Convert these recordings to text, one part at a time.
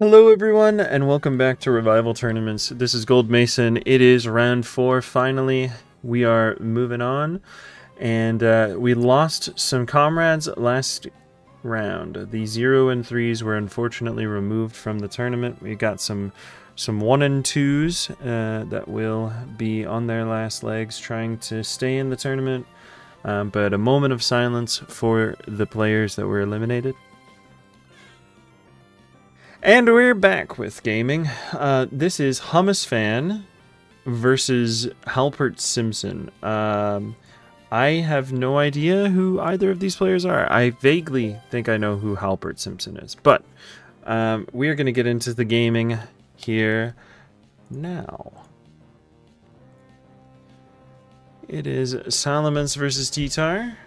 Hello everyone, and welcome back to Revival Tournaments. This is Gold Mason. It is round 4, finally. We are moving on, and we lost some comrades last round. The 0 and 3s were unfortunately removed from the tournament. We got some 1 and 2s that will be on their last legs trying to stay in the tournament, but a moment of silence for the players that were eliminated. And we're back with gaming. This is Hummus Fan versus Halpert Simpson. I have no idea who either of these players are. I vaguely think I know who Halpert Simpson is, but we are going to get into the gaming here now. It is Salamence versus T-Tar.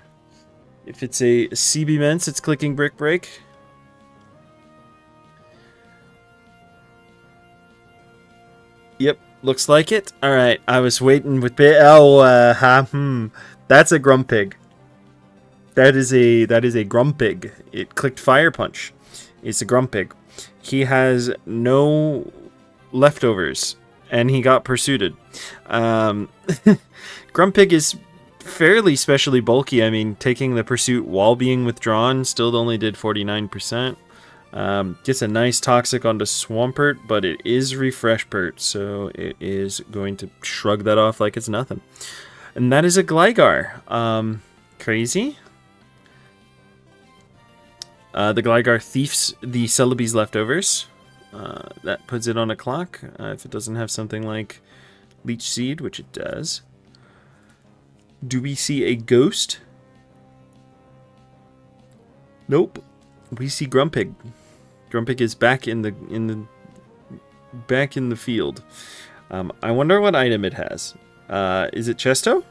If it's a CB Mence, it's clicking Brick Break. Yep, looks like it. Alright, I was waiting with that's a Grumpig. That is a Grumpig. It clicked Fire Punch. It's a Grumpig. He has no leftovers, and he got pursued. Grumpig is fairly specially bulky. I mean, taking the pursuit while being withdrawn still only did 49%. Gets a nice Toxic onto Swampert, but it is Refreshpert, so it is going to shrug that off like it's nothing. And that is a Gligar. Crazy. The Gligar thiefs the Celebi's leftovers. That puts it on a clock, if it doesn't have something like Leech Seed, which it does. Do we see a Ghost? Nope. We see Grumpig. Grumpig is back in the field. I wonder what item it has. Is it Chesto?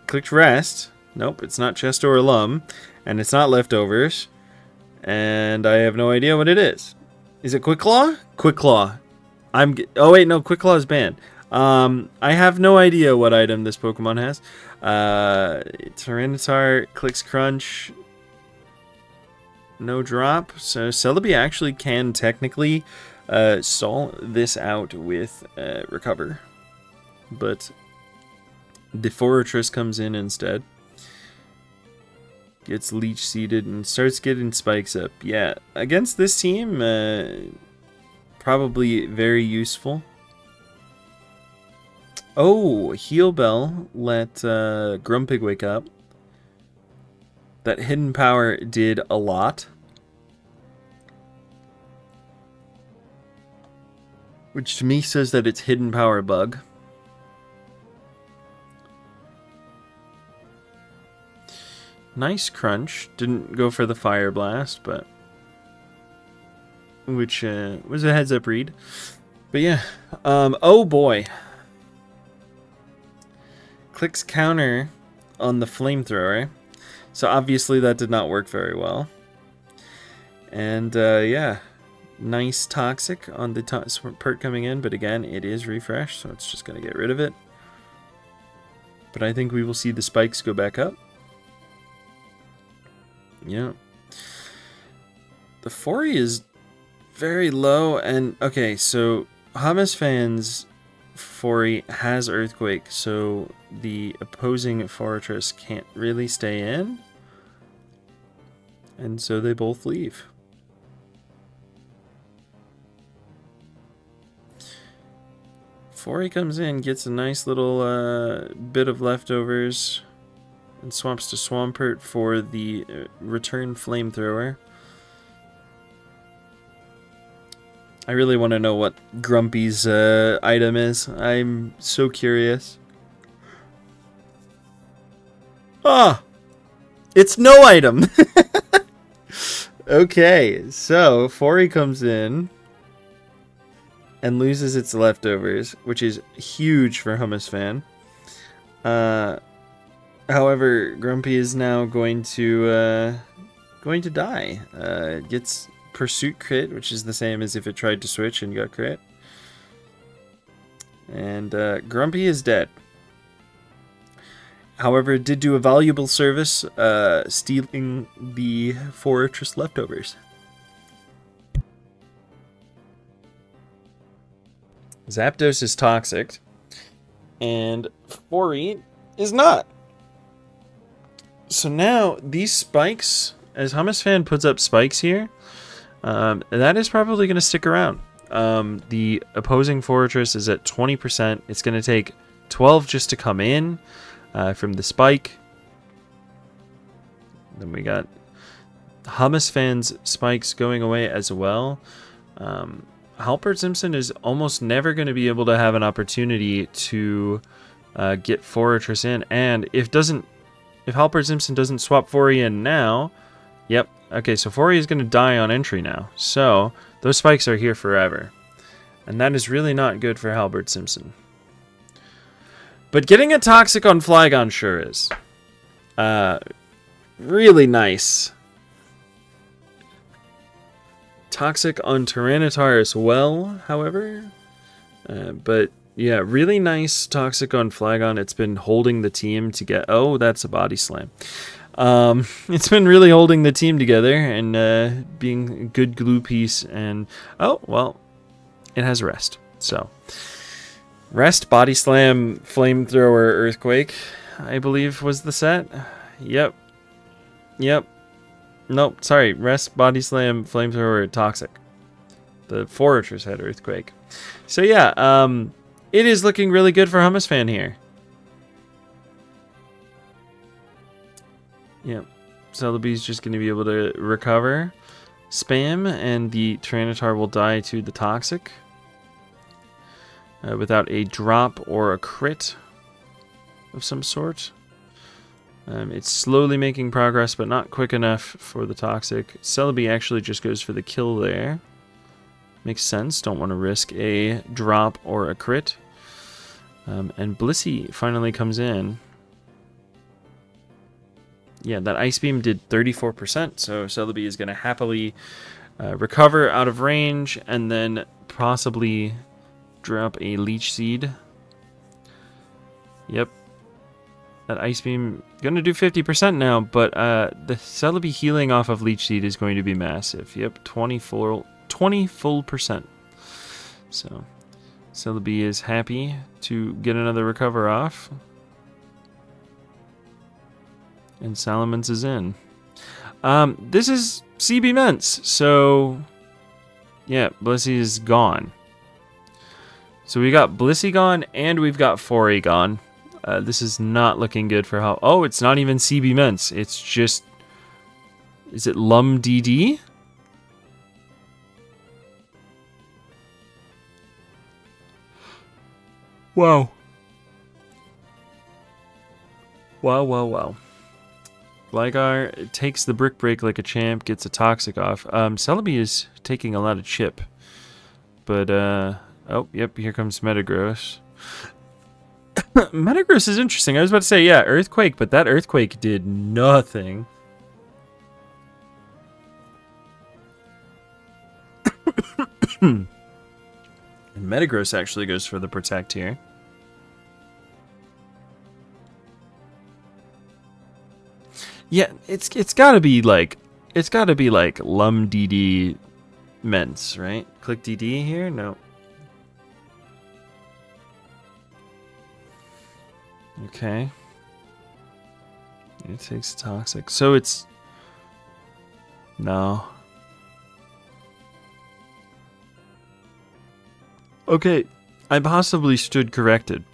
Clicked Rest. Nope, it's not Chesto or Lum, and it's not Leftovers. And I have no idea what it is. Is it Quick Claw? Quick Claw. Oh wait, no, Quick Claw is banned. I have no idea what item this Pokemon has. Tyranitar clicks Crunch. No drop, so Celebi actually can technically stall this out with Recover. But the Fortress comes in instead. Gets Leech Seeded and starts getting spikes up. Yeah, against this team, probably very useful. Oh, Heal Bell let Grumpig wake up. That hidden power did a lot. Which to me says that it's hidden power bug. Nice Crunch. Didn't go for the Fire Blast, but... which was a heads up read. But yeah. Oh boy. Clicks counter on the Flamethrower. So obviously that did not work very well. And yeah, nice Toxic on the Pert coming in, but again, it is Refresh, so it's just going to get rid of it. But I think we will see the spikes go back up. Yeah. The Fori is very low, and okay, so Hummus Fan's Fori has Earthquake, so the opposing Fortress can't really stay in. And so they both leave. Fori comes in, gets a nice little bit of leftovers, and swaps to Swampert for the return Flamethrower. I really want to know what Grumpy's item is. I'm so curious. Ah! It's no item! Okay, so Fori comes in and loses its leftovers, which is huge for Hummus Fan. However, Grumpy is now going to die. It gets Pursuit crit, which is the same as if it tried to switch and got crit. And Grumpy is dead. However, it did do a valuable service, stealing the Fortress leftovers. Zapdos is toxic. And Fori is not. So now, these spikes, as Hummus Fan puts up spikes here, that is probably going to stick around. The opposing Fortress is at 20%. It's going to take 12 just to come in from the spike. Then we got Hummus Fan's spikes going away as well. Halpert Simpson is almost never going to be able to have an opportunity to get Fortress in. And if Halpert Simpson doesn't swap Fori in now, yep. Okay, so Fori is going to die on entry now. So those spikes are here forever. And that is really not good for Halpert Simpson. But getting a Toxic on Flygon sure is. Really nice. Toxic on Tyranitar as well, however. But yeah, really nice Toxic on Flygon. It's been holding the team to get... Oh, that's a Body Slam. It's been really holding the team together and being a good glue piece. And oh, well, it has Rest. So, Rest, Body Slam, Flamethrower, Earthquake, I believe was the set. Yep. Yep. Nope, sorry. Rest, Body Slam, Flamethrower, Toxic. The Fortress had Earthquake. So yeah, it is looking really good for Hummus Fan here. Yep. Celebi's just going to be able to recover, spam, and the Tyranitar will die to the Toxic. Without a drop or a crit of some sort. It's slowly making progress, but not quick enough for the Toxic. Celebi actually just goes for the kill there. Makes sense. Don't want to risk a drop or a crit. And Blissey finally comes in. Yeah, that Ice Beam did 34%, so Celebi is going to happily recover out of range and then possibly drop a Leech Seed. Yep. That Ice Beam going to do 50% now, but the Celebi healing off of Leech Seed is going to be massive. Yep, 20 full %. So Celebi is happy to get another recover off. And Salamence is in. This is CB Ments, so yeah, Blissey is gone. So we got Blissey gone, and we've got Fori gone. This is not looking good for how... Oh, it's not even CB Ments. It's just... Is it Lum DD? Wow. Wow, wow, wow. Gligar takes the Brick Break like a champ, gets a Toxic off. Celebi is taking a lot of chip. But, oh, yep, here comes Metagross. Metagross is interesting. I was about to say, yeah, Earthquake, but that Earthquake did nothing. And Metagross actually goes for the Protect here. Yeah, it's gotta be like Lum DD Ments, right? Click DD here? No. Okay. It takes Toxic. So it's... No. Okay. I possibly stood corrected.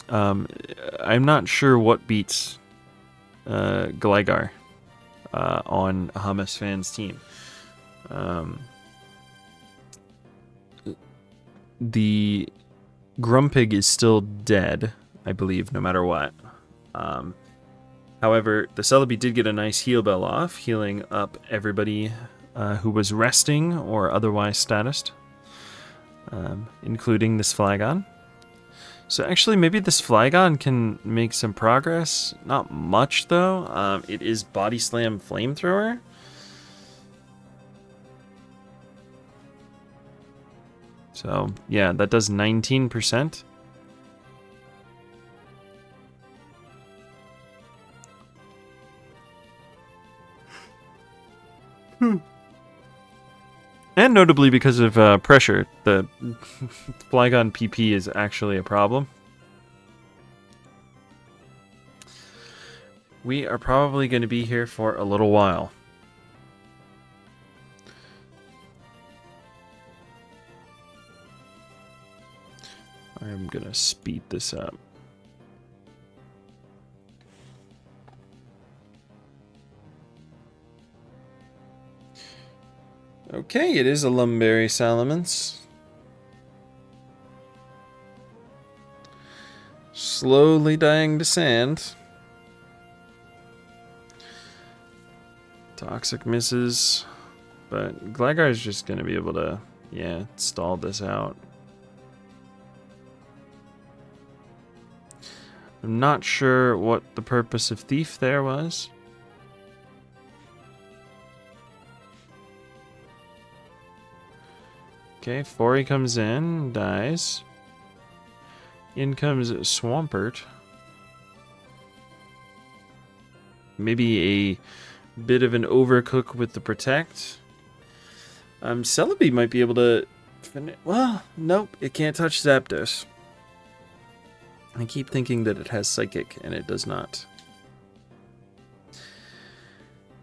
I'm not sure what beats Gligar on Hummus Fan's team. The Grumpig is still dead, I believe, no matter what. However, the Celebi did get a nice heal bell off, healing up everybody who was resting or otherwise statused, including this Flygon. So actually, maybe this Flygon can make some progress. Not much, though. It is Body Slam Flamethrower. So, yeah, that does 19%. And and notably because of pressure. The Flygon PP is actually a problem. We are probably going to be here for a little while. I'm going to speed this up. Okay, it is a Lumberry Salamence. Slowly dying to sand. Toxic misses. But Gligar is just going to be able to, yeah, stall this out. I'm not sure what the purpose of Thief there was. Okay, Fori comes in, dies. In comes Swampert. Maybe a bit of an overcook with the Protect. Celebi might be able to finish. Well, nope, it can't touch Zapdos. I keep thinking that it has Psychic, and it does not.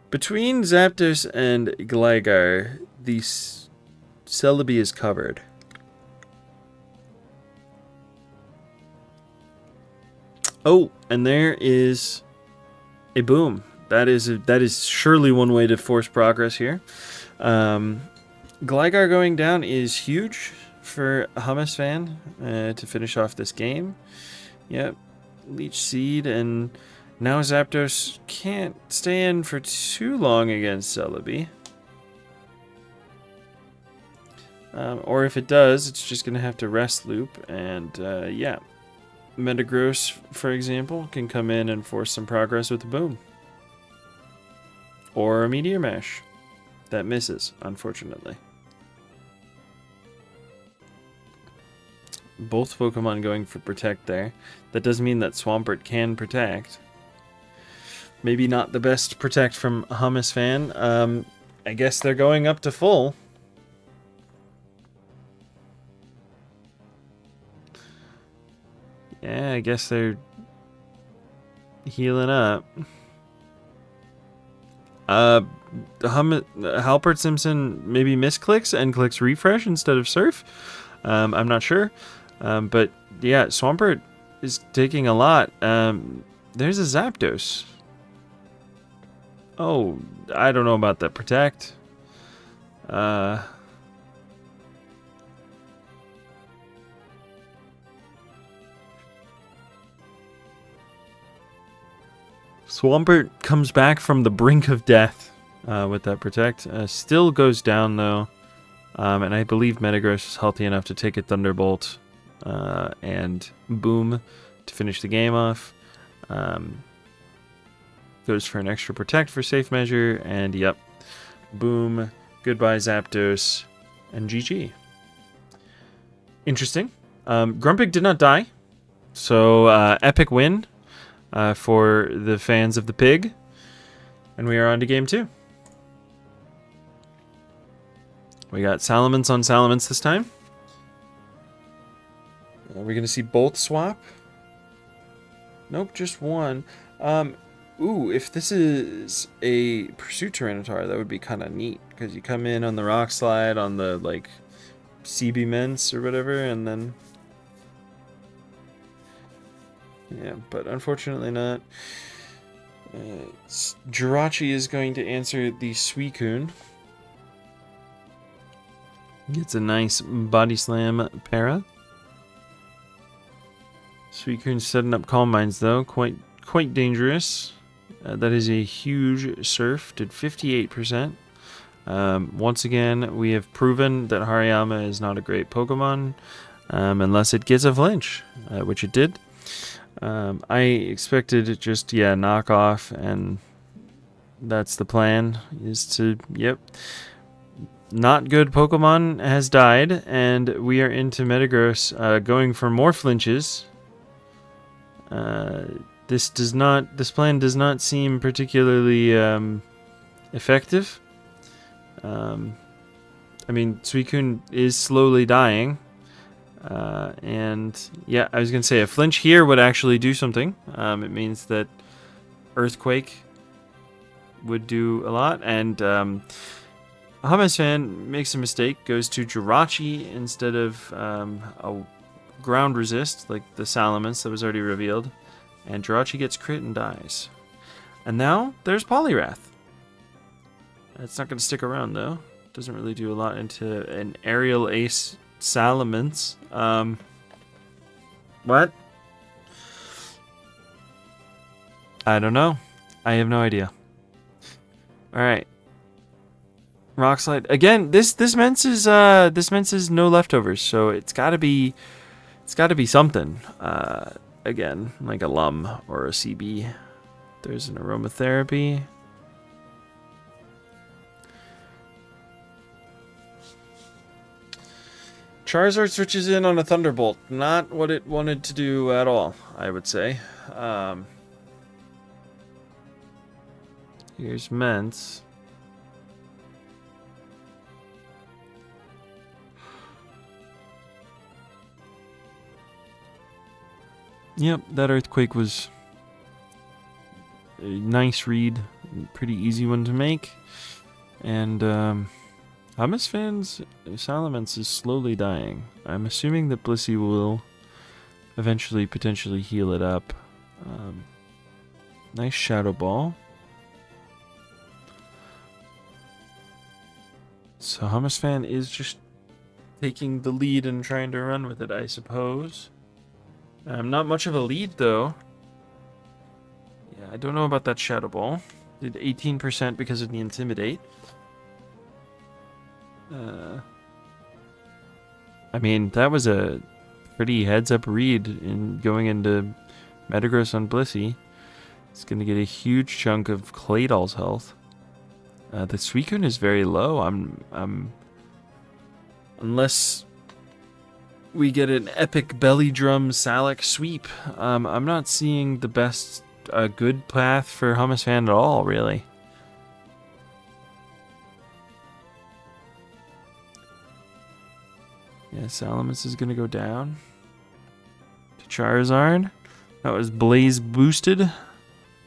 Between Zapdos and Gligar, the Celebi is covered. Oh, and there is a boom. That is surely one way to force progress here. Gligar going down is huge for a Hummus fan to finish off this game. Yep, Leech Seed, and now Zapdos can't stay in for too long against Celebi. Or if it does, it's just going to have to rest loop, and yeah. Metagross, for example, can come in and force some progress with a boom. Or a Meteor Mash. That misses, unfortunately. Both Pokemon going for Protect there. That does mean that Swampert can Protect. Maybe not the best Protect from Hummus fan. I guess they're going up to full. Yeah, I guess they're healing up. Halpert Simpson maybe misclicks and clicks refresh instead of surf. I'm not sure. But yeah, Swampert is taking a lot. There's a Zapdos. Oh, I don't know about that Protect. Swampert comes back from the brink of death with that Protect. Still goes down, though. And I believe Metagross is healthy enough to take a Thunderbolt and Boom to finish the game off. Goes for an extra Protect for safe measure. And, yep, Boom. Goodbye, Zapdos. And GG. Interesting. Grumpig did not die. So, epic win. For the fans of the pig. And we are on to game 2. We got Salamence on Salamence this time. Are we going to see both swap? Nope, just one. Ooh, if this is a Pursuit Tyranitar, that would be kind of neat. Because you come in on the Rock Slide, on the, like, CB Ments or whatever, and then... Yeah, but unfortunately not. Jirachi is going to answer the Suicune. Gets a nice Body Slam para. Suicune setting up Calm Minds though, quite dangerous. That is a huge Surf, did 58%. Once again, we have proven that Hariyama is not a great Pokemon, unless it gets a flinch, which it did. I expected just, yeah, knock off, and that's the plan, is to, yep. Not good Pokemon has died, and we are into Metagross going for more flinches. This plan does not seem particularly effective. I mean, Suicune is slowly dying. And yeah, I was going to say a flinch here would actually do something. It means that Earthquake would do a lot. And Hummus fan makes a mistake, goes to Jirachi instead of a ground resist like the Salamence that was already revealed. And Jirachi gets crit and dies. And now there's Poliwrath. It's not going to stick around though. Doesn't really do a lot into an aerial ace Salamence. What? I don't know. I have no idea. Alright. Rock Slide. Again, this Mence is no leftovers, so it's gotta be something. Again, like a Lum or a CB. There's an Aromatherapy. Charizard switches in on a Thunderbolt. Not what it wanted to do at all, I would say. Here's Mence. Yep, that Earthquake was a nice read. Pretty easy one to make. And, Hummus fans, Salamence is slowly dying. I'm assuming that Blissey will eventually potentially heal it up. Nice Shadow Ball. So Hummus fan is just taking the lead and trying to run with it, I suppose. Not much of a lead, though. Yeah, I don't know about that Shadow Ball. Did 18% because of the Intimidate. I mean, that was a pretty heads-up read in going into Metagross on Blissey. It's going to get a huge chunk of Claydol's health. The Suicune is very low. Unless we get an epic belly drum Salak sweep, I'm not seeing the best good path for Hummus fan at all, really. Yeah, Salamence is going to go down to Charizard. That was Blaze boosted.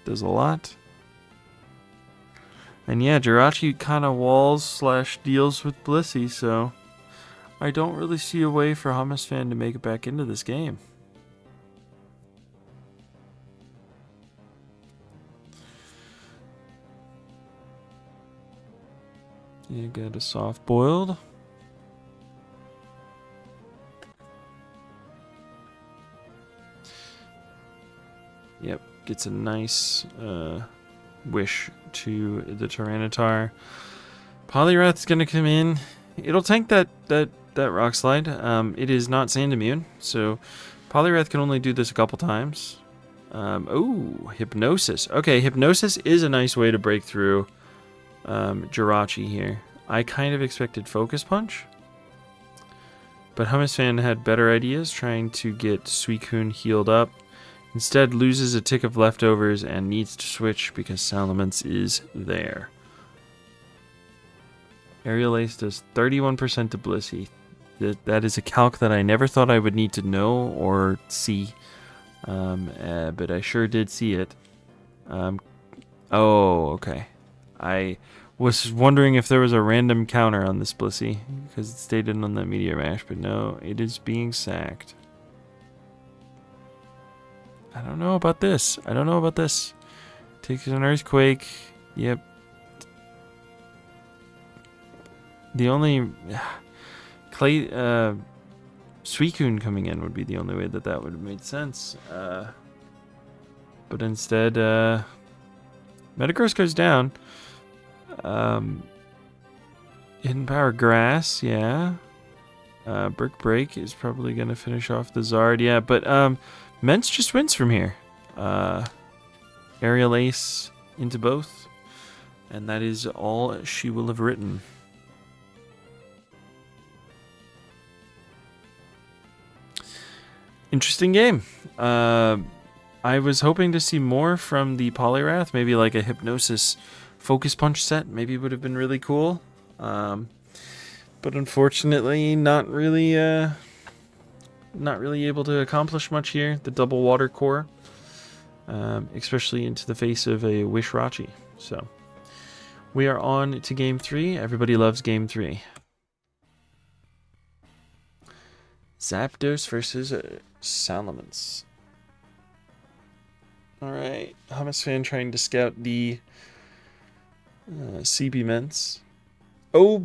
Does a lot. And yeah, Jirachi kind of walls / deals with Blissey, so I don't really see a way for Hummus fan to make it back into this game. You got a soft boiled. Yep, gets a nice wish to the Tyranitar. Poliwrath's gonna come in. It'll tank that Rock Slide. It is not sand immune, so Poliwrath can only do this a couple times. Oh, Hypnosis. Okay, Hypnosis is a nice way to break through Jirachi here. I kind of expected Focus Punch, but Hummus fan had better ideas trying to get Suicune healed up. Instead, loses a tick of leftovers and needs to switch because Salamence is there. Aerial Ace does 31% to Blissey. That is a calc that I never thought I would need to know or see. But I sure did see it. Oh, okay. I was wondering if there was a random counter on this Blissey, because it stated on the Meteor Mash, but no, it is being sacked. I don't know about this. I don't know about this. Takes an Earthquake. Yep. The only Suicune coming in would be the only way that would have made sense. But instead, Metagross goes down. Hidden Power Grass, yeah. Brick Break is probably going to finish off the Zard, yeah. But Mence just wins from here. Aerial Ace into both. And that is all she will have written. Interesting game. I was hoping to see more from the Poliwrath. Maybe like a Hypnosis Focus Punch set. Maybe would have been really cool. But unfortunately, not really able to accomplish much here. The double water core, especially into the face of a Wishrachi. So we are on to game 3. Everybody loves game 3. Zapdos versus Salamence. Alright, Hummus fan trying to scout the CB Ments. Oh,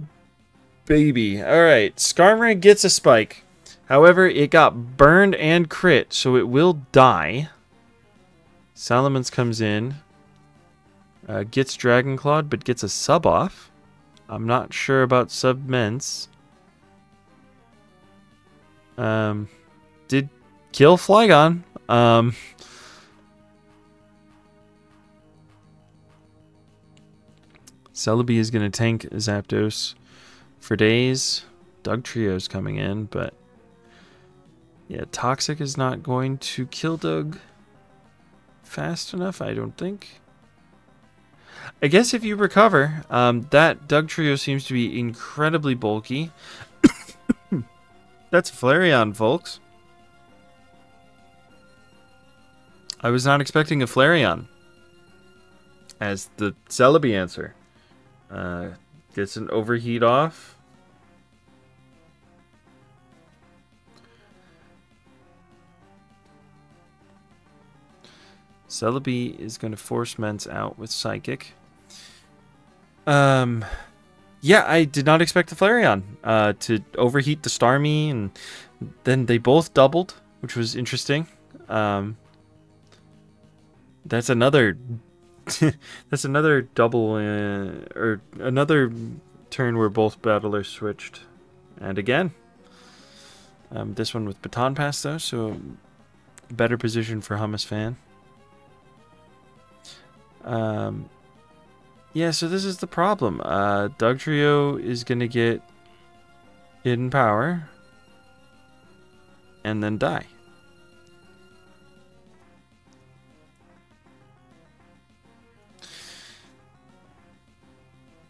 baby. Alright, Skarmory gets a spike. However, it got burned and crit, so it will die. Salamence comes in. Gets Dragon Clawed, but gets a sub off. I'm not sure about sub Ments. Did kill Flygon. Celebi is going to tank Zapdos for days. Dugtrio's coming in, but yeah, Toxic is not going to kill Doug fast enough, I don't think. I guess if you recover, that Dugtrio seems to be incredibly bulky. That's Flareon, folks. I was not expecting a Flareon as the Celebi answer. Gets an overheat off. Celebi is going to force Ments out with Psychic. Yeah, I did not expect the Flareon to overheat the Starmie, and then they both doubled, which was interesting. That's another that's another double or another turn where both battlers switched. And again, this one with Baton Pass though, so better position for Hummus fan. Yeah, so this is the problem. Dugtrio is going to get Hidden Power and then die.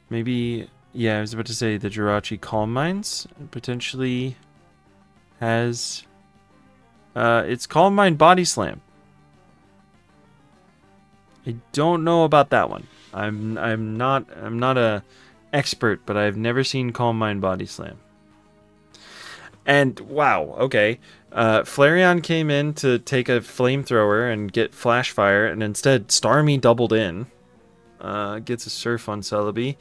Maybe, yeah, I was about to say the Jirachi Calm Minds potentially has its Calm Mind Body Slam. I don't know about that one. I'm not a expert, but I've never seen Calm Mind Body Slam. And wow, okay. Flareon came in to take a flamethrower and get Flash Fire, and instead Starmie doubled in. Gets a Surf on Celebi.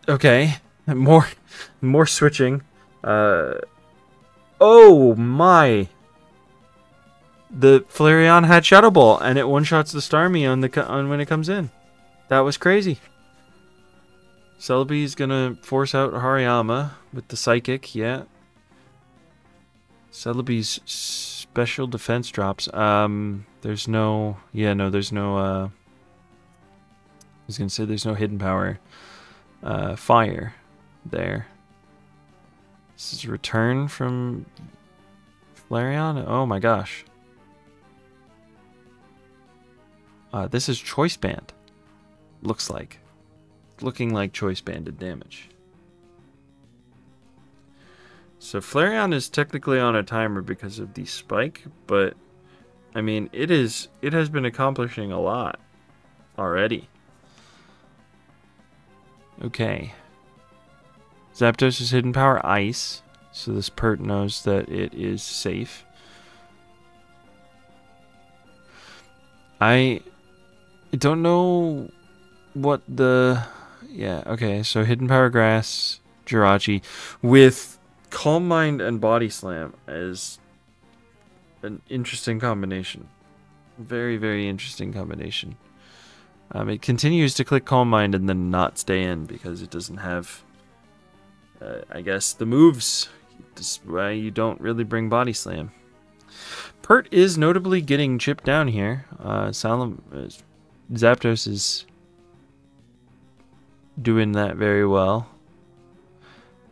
Okay, more switching. Oh my! The Flareon had Shadow Ball, and it one-shots the Starmie on when it comes in. That was crazy. Celebi's gonna force out Hariyama with the Psychic, yeah. Celebi's special defense drops. There's no... Yeah, no, there's no... I was gonna say there's no Hidden Power. Fire there. This is a return from Flareon? Oh my gosh. This is Choice Band. Looks like. Looking like Choice Banded damage. So Flareon is technically on a timer because of the spike, but I mean it has been accomplishing a lot already. Okay. Zapdos' Hidden Power Ice, so this Pert knows that it is safe. I don't know what the... Yeah, okay, so Hidden Power Grass, Jirachi, with Calm Mind and Body Slam as an interesting combination. Very, very interesting combination. It continues to click Calm Mind and then not stay in because it doesn't have, I guess, the moves. This is why you don't really bring Body Slam. Pert is notably getting chipped down here. Zapdos is doing that very well.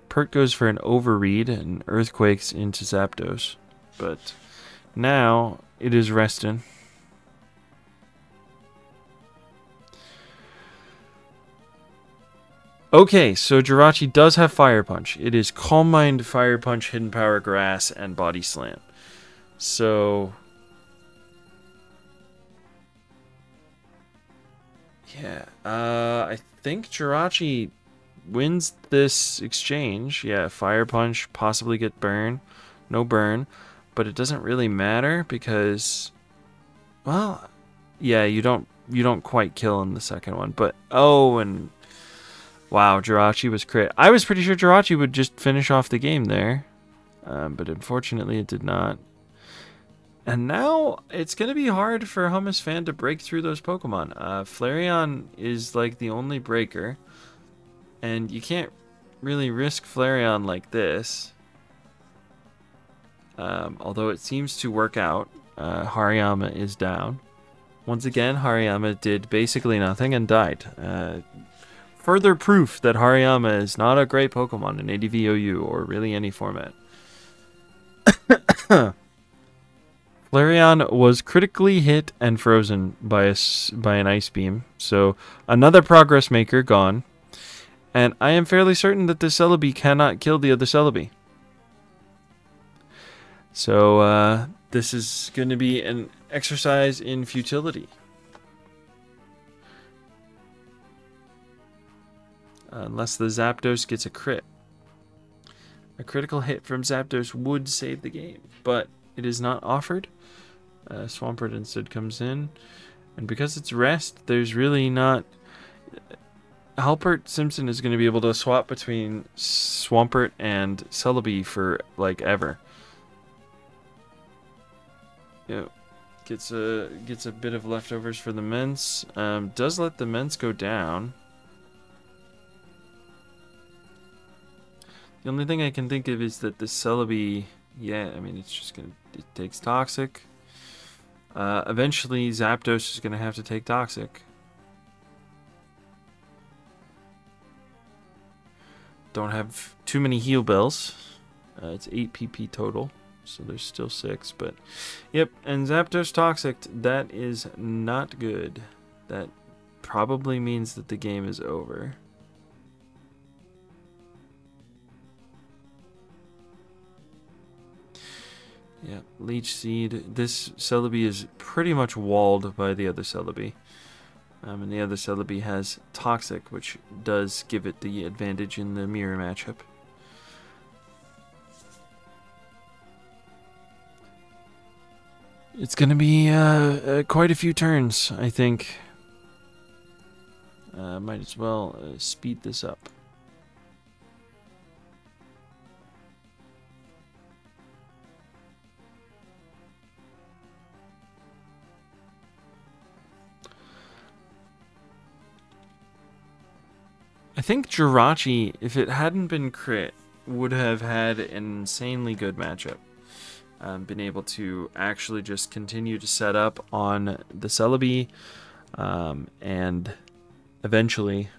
Pert goes for an overread and Earthquakes into Zapdos. But now it is resting. Okay, so Jirachi does have Fire Punch. It is Calm Mind, Fire Punch, Hidden Power, Grass, and Body Slam. So, yeah, I think Jirachi wins this exchange. Yeah, Fire Punch, possibly get Burn. No Burn, but it doesn't really matter because, well, yeah, you don't quite kill in the second one. But, oh, and wow, Jirachi was crit. I was pretty sure Jirachi would just finish off the game there, but unfortunately it did not. And now it's going to be hard for Hummus Fan to break through those Pokemon. Flareon is like the only breaker, and you can't really risk Flareon like this. Although it seems to work out. Hariyama is down. Once again, Hariyama did basically nothing and died. Further proof that Hariyama is not a great Pokemon in ADVOU or really any format. Flareon was critically hit and frozen by an Ice Beam, so another Progress Maker gone. And I am fairly certain that this Celebi cannot kill the other Celebi. So this is going to be an exercise in futility. Unless the Zapdos gets a crit. A critical hit from Zapdos would save the game, but it is not offered. Swampert instead comes in, and because it's rest, there's really not... Halpert Simpson is going to be able to swap between Swampert and Celebi for, like, ever. Yep. Gets a bit of leftovers for the Mence. Does let the Mence go down. The only thing I can think of is that the Celebi, yeah, I mean, it's just gonna, it takes Toxic. Eventually, Zapdos is gonna have to take Toxic. Don't have too many heal bells. It's 8 PP total, so there's still 6, but yep, and Zapdos Toxic, that is not good. That probably means that the game is over. Yeah, Leech Seed. This Celebi is pretty much walled by the other Celebi. And the other Celebi has Toxic, which does give it the advantage in the mirror matchup. It's going to be quite a few turns, I think. Might as well speed this up. I think Jirachi, if it hadn't been crit, would have had an insanely good matchup. Been able to actually just continue to set up on the Celebi and eventually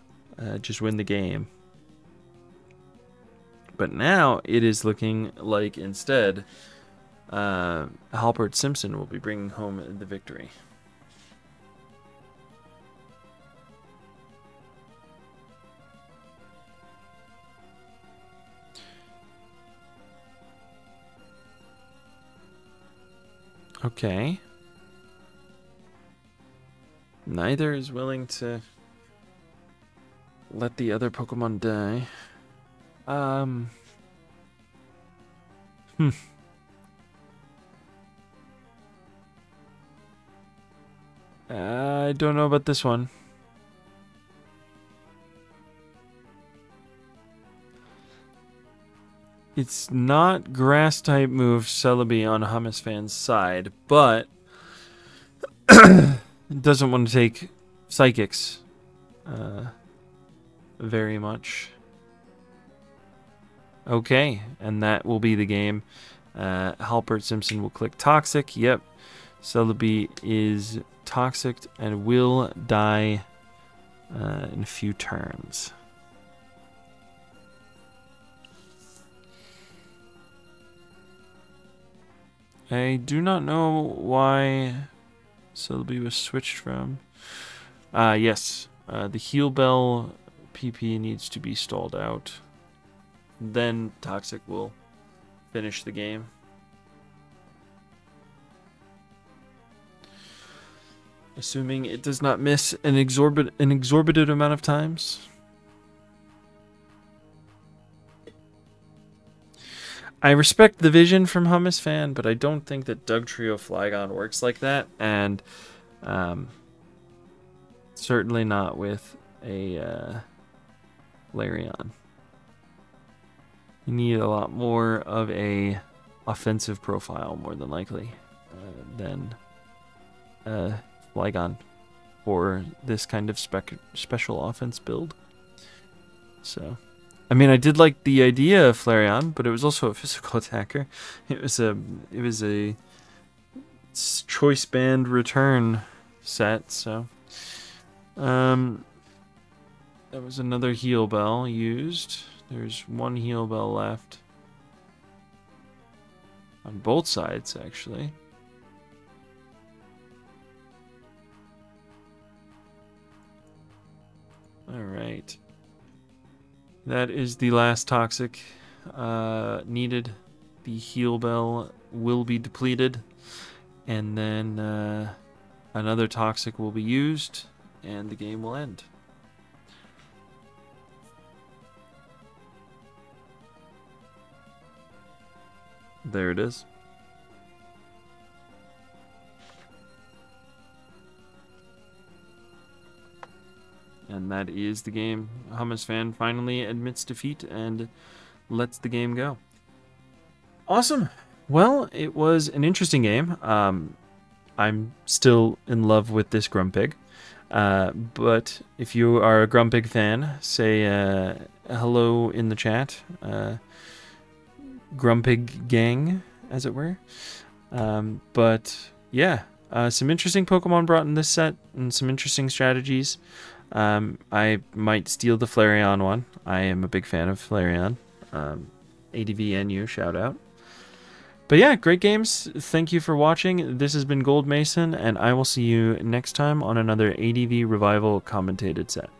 just win the game. But now it is looking like instead Halpert Simpson will be bringing home the victory. Okay. Neither is willing to let the other Pokemon die. I don't know about this one. It's not grass-type move Celebi on Hummus Fan's side, but it doesn't want to take Psychics very much. Okay, and that will be the game. Halpert Simpson will click Toxic. Yep, Celebi is Toxic and will die in a few turns. I do not know why Celebi was switched from. Yes, the heal bell PP needs to be stalled out. Then Toxic will finish the game. Assuming it does not miss an exorbitant amount of times. I respect the vision from Hummus Fan, but I don't think that Dugtrio Flygon works like that, and certainly not with a Flareon. You need a lot more of a offensive profile, more than likely, than Flygon for this kind of special offense build. So, I mean, I did like the idea of Flareon, but it was also a physical attacker. It was a choice band return set. So, that was another heal bell used. There's one heal bell left on both sides, actually. Alright. That is the last Toxic needed. The heal bell will be depleted. And then another Toxic will be used. And the game will end. There it is. And that is the game. Hummus Fan finally admits defeat and lets the game go. Awesome. Well, it was an interesting game. I'm still in love with this Grumpig. But if you are a Grumpig fan, say hello in the chat. Grumpig gang, as it were. But yeah, some interesting Pokemon brought in this set and some interesting strategies. I might steal the Flareon one. I am a big fan of Flareon. ADVNU, shout out. But yeah, great games. Thank you for watching. This has been Gold Mason, and I will see you next time on another ADV Revival commentated set.